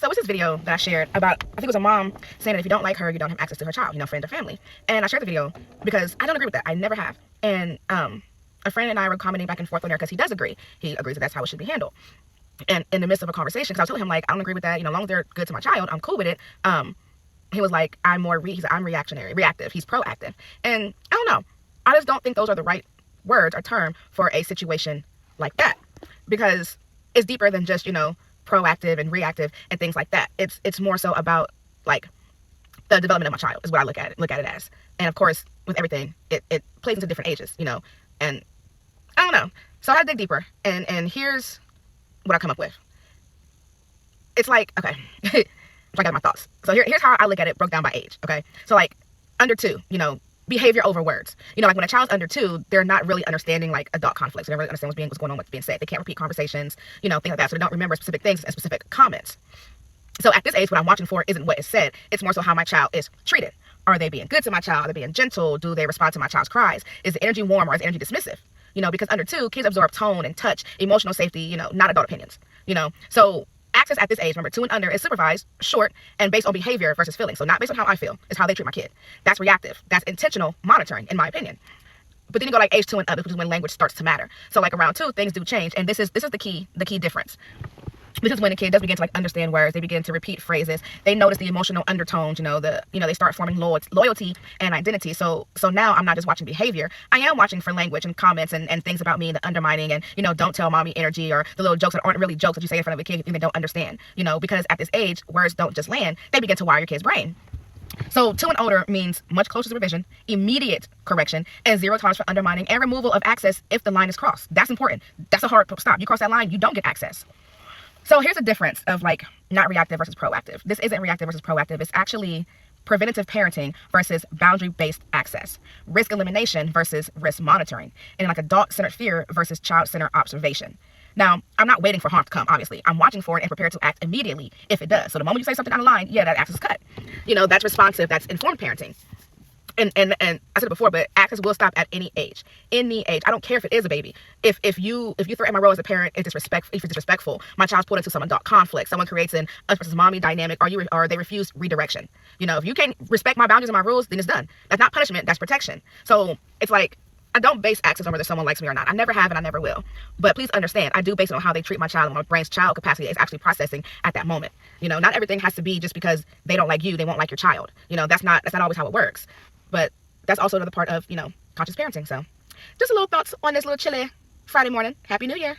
So it's this video that I shared about, I think it was a mom saying that if you don't like her, you don't have access to her child, you know, friend or family. And I shared the video because I don't agree with that. I never have. And a friend and I were commenting back and forth on there because he does agree. He agrees that that's how it should be handled. And in the midst of a conversation, because I was telling him, like, I don't agree with that. You know, as long as they're good to my child, I'm cool with it. He was like, I'm reactive. He's proactive. And I don't know. I just don't think those are the right words or term for a situation like that, because it's deeper than just, you know, proactive and reactive and things like that. It's more so about, like, the development of my child is what I look at it as. And of course, with everything, it plays into different ages, you know, and I don't know. So I had to dig deeper, and here's what I come up with. It's like, okay, I got my thoughts. So here's how I look at it, broke down by age. Okay, so like under 2, you know, behavior over words. You know, like when a child's under 2, they're not really understanding like adult conflicts. They don't really understand what's going on, what's being said. They can't repeat conversations, you know, things like that. So they don't remember specific things and specific comments. So at this age, what I'm watching for isn't what is said. It's more so how my child is treated. Are they being good to my child? Are they being gentle? Do they respond to my child's cries? Is the energy warm or is the energy dismissive? You know, because under 2, kids absorb tone and touch, emotional safety, you know, not adult opinions, you know. So access at this age, remember, 2 and under, is supervised, short, and based on behavior versus feeling. So not based on how I feel, it's how they treat my kid. That's reactive. That's intentional monitoring, in my opinion. But then you go like age 2 and up, which is when language starts to matter. So like around 2, things do change, and this is the key difference. This is when a kid does begin to like understand words. They begin to repeat phrases. They notice the emotional undertones. You know, they start forming loyalty and identity. So now I'm not just watching behavior. I am watching for language and comments and things about me, the undermining and, you know, don't tell mommy energy, or the little jokes that aren't really jokes that you say in front of a kid and they don't understand. You know, because at this age, words don't just land. They begin to wire your kid's brain. So 2 and older means much closer supervision, immediate correction, and zero tolerance for undermining and removal of access if the line is crossed. That's important. That's a hard stop. You cross that line, you don't get access. So here's a difference of like not reactive versus proactive. This isn't reactive versus proactive. It's actually preventative parenting versus boundary-based access, risk elimination versus risk monitoring, and like adult-centered fear versus child-centered observation. Now, I'm not waiting for harm to come, obviously. I'm watching for it and prepared to act immediately if it does. So the moment you say something out of line, yeah, that access is cut. You know, that's responsive, that's informed parenting. And I said it before, but access will stop at any age. Any age. I don't care if it is a baby. If you threaten my role as a parent, if it's disrespectful, my child's pulled into some adult conflict, someone creates an us versus mommy dynamic, or they refuse redirection. You know, if you can't respect my boundaries and my rules, then it's done. That's not punishment, that's protection. So it's like, I don't base access on whether someone likes me or not. I never have and I never will. But please understand, I do base it on how they treat my child and my brain's child capacity is actually processing at that moment. You know, not everything has to be just because they don't like you, they won't like your child. You know, that's not always how it works. But that's also another part of, you know, conscious parenting. So just a little thoughts on this little chilly Friday morning. Happy New Year.